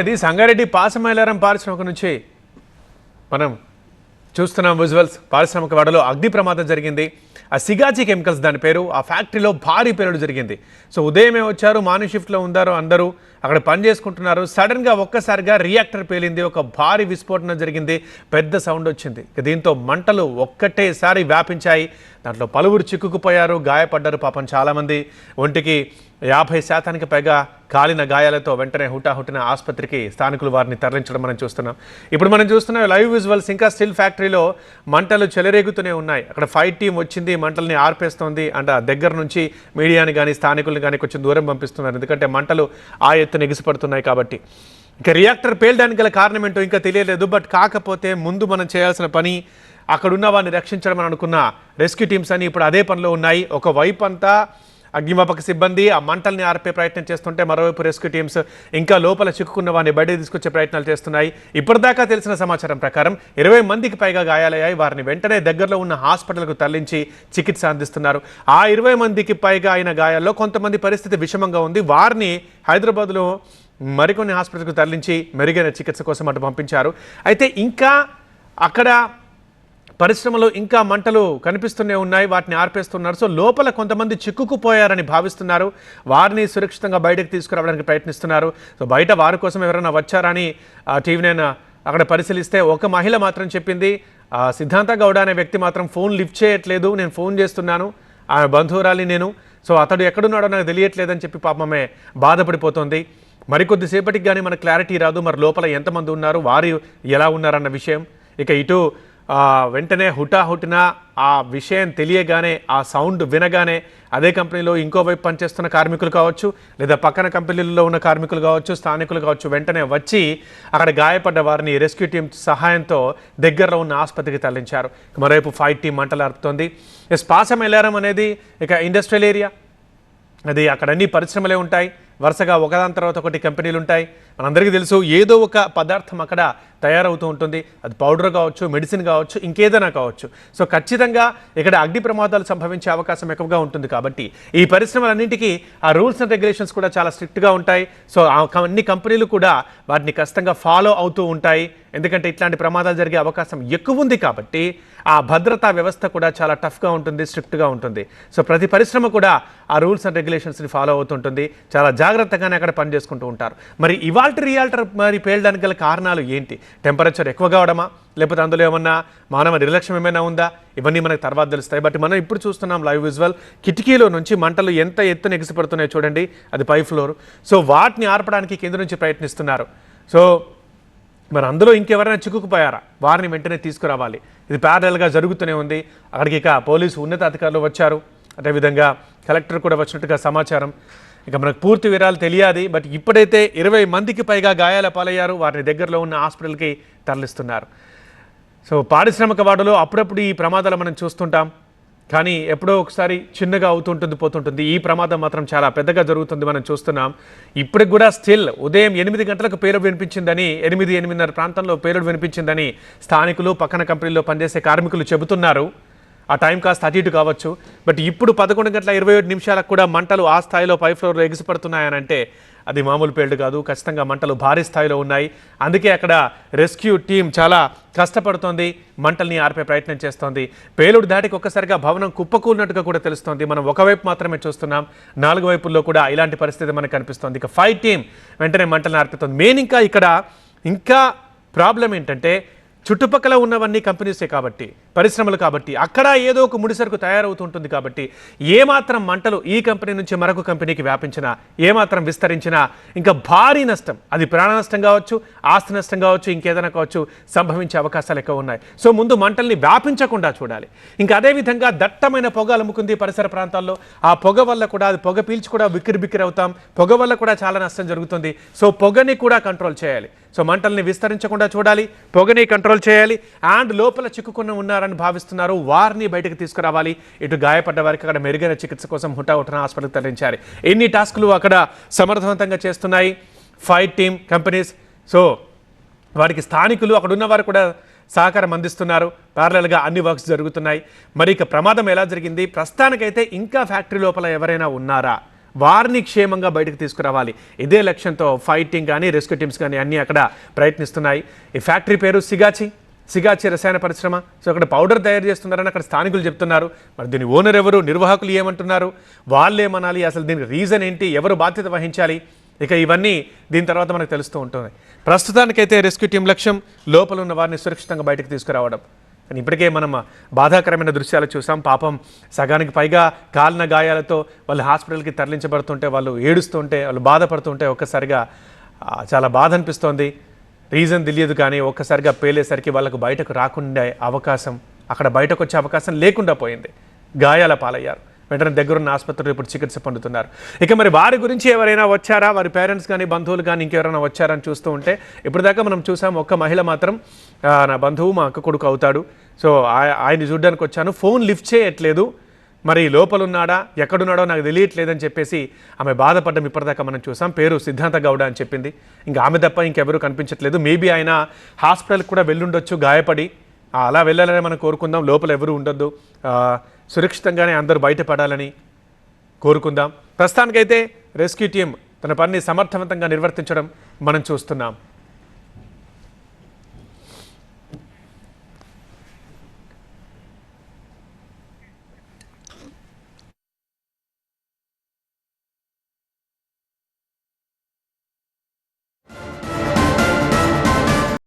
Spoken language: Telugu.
ఇది సంగారెడ్డి పాసమైలారం పారిశ్రామిక నుంచి మనం చూస్తున్నాం విజువల్స్. పారిశ్రామిక వాడలో అగ్ని ప్రమాదం జరిగింది. ఆ సిగాచి కెమికల్స్ దాని పేరు. ఆ ఫ్యాక్టరీలో భారీ పేలుడు జరిగింది. సో ఉదయమే వచ్చారు, మార్నింగ్ షిఫ్ట్లో ఉండారు, అందరూ అక్కడ పని చేసుకుంటున్నారు. సడన్గా ఒక్కసారిగా రియాక్టర్ పేలింది. ఒక భారీ విస్ఫోటనం జరిగింది. పెద్ద సౌండ్ వచ్చింది. దీంతో మంటలు ఒక్కటేసారి వ్యాపించాయి. దాంట్లో పలువురు చిక్కుకుపోయారు, గాయపడ్డారు. పాపం చాలామంది ఒంటికి 50% పైగా కాలిన గాయాలతో వెంటనే హుటాహుటిన ఆసుపత్రికి స్థానికులు వారిని తరలించడం మనం చూస్తున్నాం. ఇప్పుడు మనం చూస్తున్నాం లైవ్ విజువల్స్. ఇంకా స్టిల్ ఫ్యాక్టరీలో మంటలు చెలరేగుతూనే ఉన్నాయి. అక్కడ ఫైర్ టీం వచ్చింది, మంటల్ని ఆర్పేస్తోంది. అంటే దగ్గర నుంచి మీడియాని కానీ స్థానికులను కానీ కొంచెం దూరం పంపిస్తున్నారు. ఎందుకంటే మంటలు ఆ ఎత్తున ఎగిసిపడుతున్నాయి కాబట్టి. ఇంకా రియాక్టర్ పేలడానికి గల కారణం ఏంటో ఇంకా తెలియలేదు. బట్ కాకపోతే ముందు మనం చేయాల్సిన పని అక్కడున్న వారిని రక్షించడం అని అనుకున్న రెస్క్యూ టీమ్స్ అని ఇప్పుడు అదే పనిలో ఉన్నాయి. ఒకవైపు అంతా అగ్నిమాపక సిబ్బంది ఆ మంటల్ని ఆర్పే ప్రయత్నం చేస్తుంటే, మరోవైపు రెస్క్యూ టీమ్స్ ఇంకా లోపల చిక్కుకున్న వారిని బయటకు తీసుకొచ్చే ప్రయత్నాలు చేస్తున్నాయి. ఇప్పటిదాకా తెలిసిన సమాచారం ప్రకారం 20 మందికి పైగా గాయాలయ్యాయి. వారిని వెంటనే దగ్గరలో ఉన్న హాస్పిటల్కు తరలించి చికిత్స అందిస్తున్నారు. ఆ 20 మందికి పైగా అయిన గాయాల్లో కొంతమంది పరిస్థితి విషమంగా ఉంది. వారిని హైదరాబాద్లో మరికొన్ని హాస్పిటల్కు తరలించి మెరుగైన చికిత్స కోసం అటు పంపించారు. అయితే ఇంకా అక్కడ పరిశ్రమలో ఇంకా మంటలు కనిపిస్తూనే ఉన్నాయి, వాటిని ఆర్పేస్తున్నారు. సో లోపల కొంతమంది చిక్కుకుపోయారని భావిస్తున్నారు. వారిని సురక్షితంగా బయటకు తీసుకురావడానికి ప్రయత్నిస్తున్నారు. సో బయట వారి కోసం ఎవరైనా వచ్చారని టీవీ9 అక్కడ పరిశీలిస్తే ఒక మహిళ మాత్రం చెప్పింది, సిద్ధాంత గౌడ అనే వ్యక్తి మాత్రం ఫోన్ లిఫ్ట్ చేయట్లేదు, నేను ఫోన్ చేస్తున్నాను, ఆ బంధువురాలి నేను, సో అతడు ఎక్కడున్నాడో నాకు తెలియట్లేదని చెప్పి పాపమే బాధపడిపోతుంది. మరికొద్దిసేపటికి కానీ మనకు క్లారిటీ రాదు, మరి లోపల ఎంతమంది ఉన్నారు, వారు ఎలా ఉన్నారన్న విషయం. ఇక ఇటు వెంటనే హుటాహుటిన ఆ విషయం తెలియగానే, ఆ సౌండ్ వినగానే అదే కంపెనీలో ఇంకోవైపు పనిచేస్తున్న కార్మికులు కావచ్చు, లేదా పక్కన కంపెనీలలో ఉన్న కార్మికులు కావచ్చు, స్థానికులు కావచ్చు, వెంటనే వచ్చి అక్కడ గాయపడ్డ వారిని రెస్క్యూ టీం సహాయంతో దగ్గరలో ఉన్న ఆసుపత్రికి తరలించారు. మరోవైపు ఫైర్ టీం మంటలు ఆర్పుతోంది. పాసమైలారం అనేది ఇక ఇండస్ట్రియల్ ఏరియా, అది అక్కడ అన్ని పరిశ్రమలే ఉంటాయి. వరుసగా ఒకదాని తర్వాత ఒకటి కంపెనీలు ఉంటాయి. మనందరికీ తెలుసు, ఏదో ఒక పదార్థం అక్కడ తయారవుతూ ఉంటుంది. అది పౌడర్ కావచ్చు, మెడిసిన్ కావచ్చు, ఇంకేదైనా కావచ్చు. సో ఖచ్చితంగా ఇక్కడ అగ్ని ప్రమాదాలు సంభవించే అవకాశం ఎక్కువగా ఉంటుంది. కాబట్టి ఈ పరిశ్రమలన్నింటికీ ఆ రూల్స్ అండ్ రెగ్యులేషన్స్ కూడా చాలా స్ట్రిక్ట్గా ఉంటాయి. సో అన్ని కంపెనీలు కూడా వాటిని ఖచ్చితంగా ఫాలో అవుతూ ఉంటాయి. ఎందుకంటే ఇట్లాంటి ప్రమాదాలు జరిగే అవకాశం ఎక్కువ ఉంది కాబట్టి ఆ భద్రతా వ్యవస్థ కూడా చాలా టఫ్గా ఉంటుంది, స్ట్రిక్ట్గా ఉంటుంది. సో ప్రతి పరిశ్రమ కూడా ఆ రూల్స్ అండ్ రెగ్యులేషన్స్ని ఫాలో అవుతుంటుంది. చాలా జాగ్రత్తగానే అక్కడ పనిచేసుకుంటూ ఉంటారు. మరి ఇవాల్టి రియాక్టర్ మరి పేలడానికి గల కారణాలు ఏంటి? టెంపరేచర్ ఎక్కువ కావడమా, లేకపోతే అందులో ఏమన్నా మానవ నిర్లక్ష్యం ఏమైనా ఉందా? ఇవన్నీ మనకు తర్వాత తెలుస్తాయి. బట్ మనం ఇప్పుడు చూస్తున్నాం లైవ్ విజువల్. కిటికీలో నుంచి మంటలు ఎంత ఎత్తున ఎగిసిపడుతున్నాయో చూడండి. అది పై ఫ్లోర్. సో వాటిని ఆర్పడానికి కింద నుంచి ప్రయత్నిస్తున్నారు. సో మరి అందులో ఇంకెవరైనా చిక్కుకుపోయారా, వారిని వెంటనే తీసుకురావాలి. ఇది ప్యారలల్గా జరుగుతూనే ఉంది. అక్కడికి ఇక పోలీసు ఉన్నతాధికారులు వచ్చారు, అదేవిధంగా కలెక్టర్ కూడా వచ్చినట్టుగా సమాచారం. ఇక మనకు పూర్తి వివరాలు తెలియాలి. బట్ ఇప్పుడైతే 20 మందికి పైగా గాయాల పాలయ్యారు. వారిని దగ్గరలో ఉన్న హాస్పిటల్కి తరలిస్తున్నారు. సో పారిశ్రామిక వాడలో అప్పుడప్పుడు ఈ ప్రమాదాలు మనం చూస్తుంటాం, కానీ ఎప్పుడో ఒకసారి చిన్నగా అవుతుంటుంది, పోతుంటుంది. ఈ ప్రమాదం మాత్రం చాలా పెద్దగా జరుగుతుంది, మనం చూస్తున్నాం. ఇప్పటికి కూడా స్టిల్ ఉదయం 8 గంటలకు పేలుడు వినిపించిందని, 8-8:30 ప్రాంతంలో పేలుడు వినిపించిందని స్థానికులు, పక్కన కంపెనీలో పనిచేసే కార్మికులు చెబుతున్నారు. ఆ టైం కాస్త అటు ఇటు కావచ్చు. బట్ ఇప్పుడు 11:27 కూడా మంటలు ఆ స్థాయిలో పై ఫ్లోర్లో ఎగిసిపడుతున్నాయనంటే అది మామూలు పేలుడు కాదు. ఖచ్చితంగా మంటలు భారీ స్థాయిలో ఉన్నాయి. అందుకే అక్కడ రెస్క్యూ టీం చాలా కష్టపడుతోంది, మంటల్ని ఆర్పే ప్రయత్నం చేస్తోంది. పేలుడు దాటికి ఒక్కసారిగా భవనం కుప్పకూలినట్టుగా కూడా తెలుస్తోంది. మనం ఒకవైపు మాత్రమే చూస్తున్నాం, 4 వైపుల్లో కూడా ఇలాంటి పరిస్థితి మనకు కనిపిస్తోంది. ఇక ఫైర్ టీం వెంటనే మంటల్ని ఆర్పుతోంది. మెయిన్ ఇంకా ప్రాబ్లం ఏంటంటే, చుట్టుపక్కల ఉన్నవన్నీ కంపెనీసే కాబట్టి, పరిశ్రమలు కాబట్టి, అక్కడ ఏదో ఒక ముడిసరుకు తయారవుతుంటుంది కాబట్టి ఏమాత్రం మంటలు ఈ కంపెనీ నుంచి మరొక కంపెనీకి వ్యాపించినా, ఏమాత్రం విస్తరించినా ఇంకా భారీ నష్టం, అది ప్రాణ నష్టం కావచ్చు, ఆస్తి నష్టం కావచ్చు, ఇంకేదైనా కావచ్చు, సంభవించే అవకాశాలు ఎక్కువ ఉన్నాయి. సో ముందు మంటల్ని వ్యాపించకుండా చూడాలి. ఇంకా అదేవిధంగా దట్టమైన పొగ అలుముకుంది పరిసర ప్రాంతాల్లో. ఆ పొగ వల్ల కూడా, అది పొగ పీల్చి కూడా బిక్కిరి అవుతాం. పొగ వల్ల కూడా చాలా నష్టం జరుగుతుంది. సో పొగని కూడా కంట్రోల్ చేయాలి. సో మంటల్ని విస్తరించకుండా చూడాలి, పొగని కంట్రోల్ చేయాలి. అండ్ లోపల చిక్కుకుని ఉన్నారని భావిస్తున్నారు, వారిని బయటకు తీసుకురావాలి. ఇటు గాయపడ్డ వారికి అక్కడ మెరుగైన చికిత్స కోసం హుటాహుటిన హాస్పిటల్కి తరలించారు. ఎన్ని టాస్కులు అక్కడ సమర్థవంతంగా చేస్తున్నాయి ఫైర్ టీమ్, కంపెనీస్. సో వారికి స్థానికులు, అక్కడ ఉన్నవారు కూడా సహకారం అందిస్తున్నారు. ప్యారలల్గా అన్ని వర్క్స్ జరుగుతున్నాయి. మరి ఇక ప్రమాదం ఎలా జరిగింది, ప్రస్తుతానికైతే ఇంకా ఫ్యాక్టరీ లోపల ఎవరైనా ఉన్నారా, వారిని క్షేమంగా బయటకు తీసుకురావాలి. ఇదే లక్ష్యంతో ఫైటింగ్ కానీ రెస్క్యూ టీమ్స్ కానీ అన్నీ అక్కడ ప్రయత్నిస్తున్నాయి. ఈ ఫ్యాక్టరీ పేరు సిగాచి రసాయన పరిశ్రమ. సో అక్కడ పౌడర్ తయారు చేస్తున్నారని అక్కడ స్థానికులు చెప్తున్నారు. మరి దీని ఓనర్ ఎవరు, నిర్వాహకులు ఏమంటున్నారు, వాళ్ళు ఏమనాలి, అసలు దీనికి రీజన్ ఏంటి, ఎవరు బాధ్యత వహించాలి, ఇక ఇవన్నీ దీని తర్వాత మనకు తెలుస్తూ ఉంటుంది. ప్రస్తుతానికైతే రెస్క్యూ టీం లక్ష్యం లోపల ఉన్న వారిని సురక్షితంగా బయటకు తీసుకురావడం. కానీ ఇప్పటికే మనం బాధాకరమైన దృశ్యాలు చూసాం. పాపం సగానికి పైగా కాలిన గాయాలతో వాళ్ళు హాస్పిటల్కి తరలించబడుతుంటే, వాళ్ళు ఏడుస్తుంటే, వాళ్ళు బాధపడుతుంటే ఒక్కసారిగా చాలా బాధ అనిపిస్తోంది. రీజన్ తెలియదు కానీ ఒక్కసారిగా పేలేసరికి వాళ్ళకు బయటకు రాకుండా అవకాశం, అక్కడ బయటకు వచ్చే అవకాశం లేకుండా పోయింది. గాయాల పాలయ్యారు. వెంటనే దగ్గరున్న ఆసుపత్రిలో ఇప్పుడు చికిత్స పొందుతున్నారు. ఇక మరి వారి గురించి ఎవరైనా వచ్చారా, వారి పేరెంట్స్ కానీ బంధువులు కానీ ఇంకెవరైనా వచ్చారని చూస్తూ ఉంటే ఇప్పటిదాకా మనం చూసాం ఒక్క మహిళ మాత్రం నా బంధువు మా అక్క కొడుకు అవుతాడు, సో ఆయన్ని చూడడానికి వచ్చాను, ఫోన్ లిఫ్ట్ చేయట్లేదు, మరి లోపల ఉన్నాడా ఎక్కడున్నాడో నాకు తెలియట్లేదని చెప్పేసి ఆమె బాధపడ్డం ఇప్పటిదాకా మనం చూసాం. పేరు సిద్ధాంత గౌడ అని చెప్పింది. ఇంకా ఆమె తప్ప ఇంకెవరూ కనిపించట్లేదు. మేబీ ఆయన హాస్పిటల్కి కూడా వెళ్ళుండొచ్చు గాయపడి. అలా వెళ్ళాలని మనం కోరుకుందాం. లోపల ఎవరు ఉండొద్దు, సురక్షితంగానే అందరూ బయటపడాలని కోరుకుందాం. ప్రస్తుతానికైతే రెస్క్యూ టీం తన పనిని సమర్థవంతంగా నిర్వర్తించడం మనం చూస్తున్నాం.